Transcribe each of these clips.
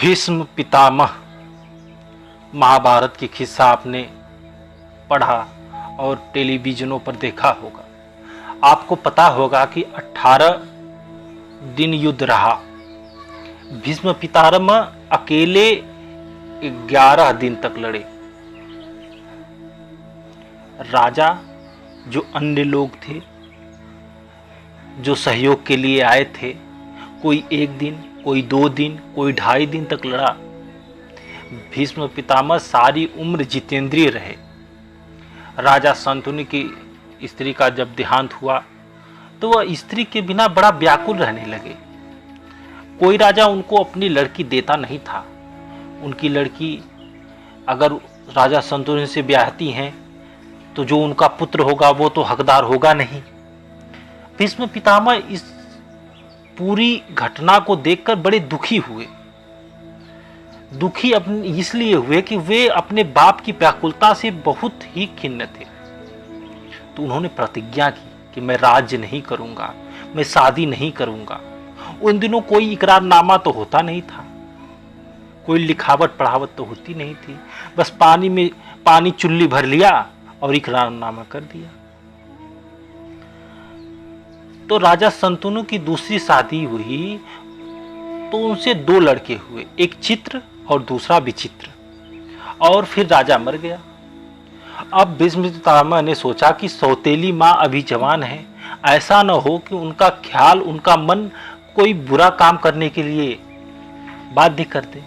भीष्म पितामह महाभारत की किस्सा आपने पढ़ा और टेलीविजनों पर देखा होगा। आपको पता होगा कि 18 दिन युद्ध रहा। भीष्म पितामह अकेले 11 दिन तक लड़े। राजा जो अन्य लोग थे जो सहयोग के लिए आए थे, कोई 1 दिन, कोई 2 दिन, कोई 2.5 दिन तक लड़ा। भीष्म पितामह सारी उम्र जितेंद्रिय रहे। राजा शंतनु की स्त्री का जब देहांत हुआ तो वह स्त्री के बिना बड़ा व्याकुल रहने लगे। कोई राजा उनको अपनी लड़की देता नहीं था। उनकी लड़की अगर राजा शंतनु से ब्याहती हैं तो जो उनका पुत्र होगा वो तो हकदार होगा नहीं। भीष्म पितामह इस पूरी घटना को देखकर बड़े दुखी हुए। दुखी इसलिए हुए कि वे अपने बाप की व्याकुलता से बहुत ही खिन्न थे। तो उन्होंने प्रतिज्ञा की कि मैं राज्य नहीं करूंगा, मैं शादी नहीं करूंगा। उन दिनों कोई इकरारनामा तो होता नहीं था, कोई लिखावट पढ़ावट तो होती नहीं थी। बस पानी चुल्ली भर लिया और इकरारनामा कर दिया। तो राजा शंतनु की दूसरी शादी हुई तो उनसे 2 लड़के हुए, एक चित्र और दूसरा विचित्र। और फिर राजा मर गया। अब भीष्म पितामह ने सोचा कि सौतेली माँ अभी जवान है, ऐसा न हो कि उनका ख्याल, उनका मन कोई बुरा काम करने के लिए बाध्य कर दे।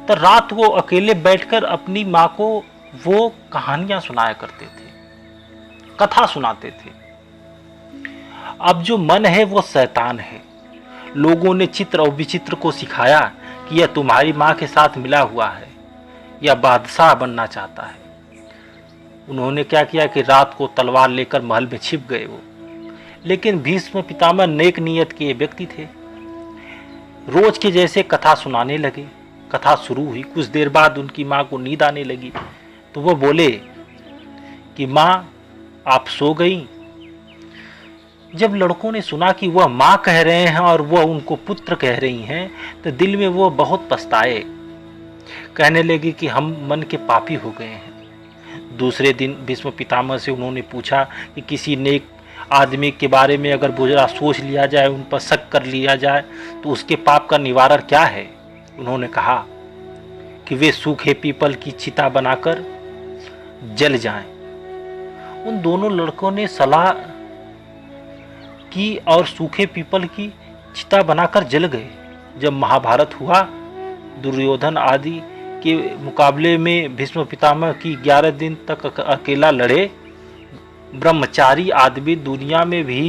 तो रात को अकेले बैठकर अपनी माँ को वो कहानियां सुनाया करते थे, कथा सुनाते थे। अब जो मन है वो शैतान है। लोगों ने चित्र और विचित्र को सिखाया कि यह तुम्हारी माँ के साथ मिला हुआ है, यह बादशाह बनना चाहता है। उन्होंने क्या किया कि रात को तलवार लेकर महल में छिप गए वो। लेकिन भीष्म पितामह नेक नियत के व्यक्ति थे। रोज के जैसे कथा सुनाने लगे। कथा शुरू हुई, कुछ देर बाद उनकी माँ को नींद आने लगी तो वो बोले कि माँ आप सो गई। जब लड़कों ने सुना कि वह माँ कह रहे हैं और वह उनको पुत्र कह रही हैं तो दिल में वो बहुत पछताए। कहने लगी कि हम मन के पापी हो गए हैं। दूसरे दिन भीष्म पितामह से उन्होंने पूछा कि किसी नेक आदमी के बारे में अगर बुरा सोच लिया जाए, उन पर शक कर लिया जाए तो उसके पाप का निवारण क्या है। उन्होंने कहा कि वे सूखे पीपल की चिता बनाकर जल जाएं। उन दोनों लड़कों ने सलाह की और सूखे पीपल की चिता बनाकर जल गए। जब महाभारत हुआ, दुर्योधन आदि के मुकाबले में भीष्म पितामह की 11 दिन तक अकेला लड़े। ब्रह्मचारी आदमी दुनिया में भी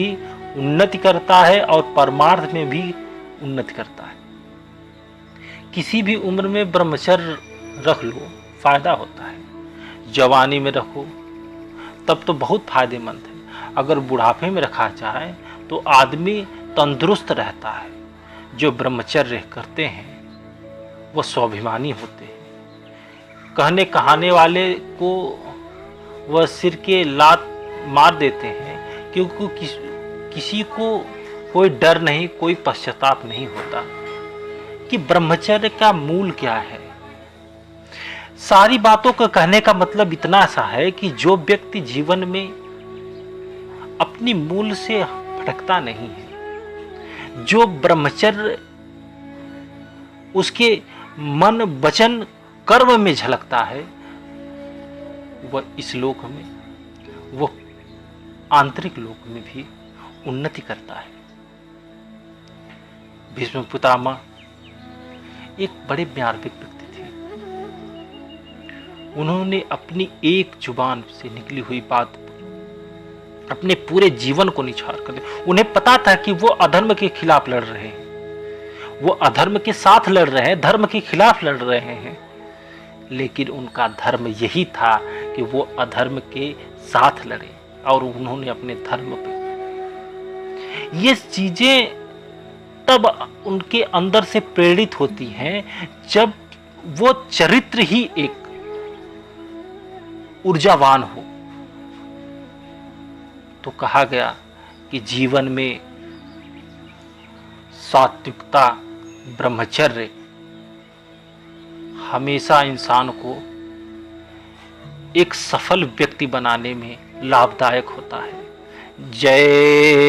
उन्नति करता है और परमार्थ में भी उन्नति करता है। किसी भी उम्र में ब्रह्मचर्य रख लो, फायदा होता है। जवानी में रखो तब तो बहुत फायदेमंद है। अगर बुढ़ापे में रखा जाए तो आदमी तंदुरुस्त रहता है। जो ब्रह्मचर्य करते हैं वो स्वाभिमानी होते हैं। कहने कहाने वाले को वह सिर के लात मार देते हैं क्योंकि किसी को कोई डर नहीं, कोई पश्चाताप नहीं होता कि ब्रह्मचर्य का मूल क्या है। सारी बातों का कहने का मतलब इतना सा है कि जो व्यक्ति जीवन में अपनी मूल से भटकता नहीं है, जो ब्रह्मचर्य उसके मन वचन कर्म में झलकता है, वह इस लोक में, वह आंतरिक लोक में भी उन्नति करता है। भीष्म पितामह एक बड़े मार्मिक व्यक्ति थे। उन्होंने अपनी एक जुबान से निकली हुई बात अपने पूरे जीवन को निछावर कर दिया। उन्हें पता था कि वो अधर्म के खिलाफ लड़ रहे हैं, वो अधर्म के साथ लड़ रहे हैं, धर्म के खिलाफ लड़ रहे हैं। लेकिन उनका धर्म यही था कि वो अधर्म के साथ लड़े और उन्होंने अपने धर्म पे ये चीजें तब उनके अंदर से प्रेरित होती हैं जब वो चरित्र ही एक ऊर्जावान हो। तो कहा गया कि जीवन में सात्विकता, ब्रह्मचर्य हमेशा इंसान को एक सफल व्यक्ति बनाने में लाभदायक होता है। जय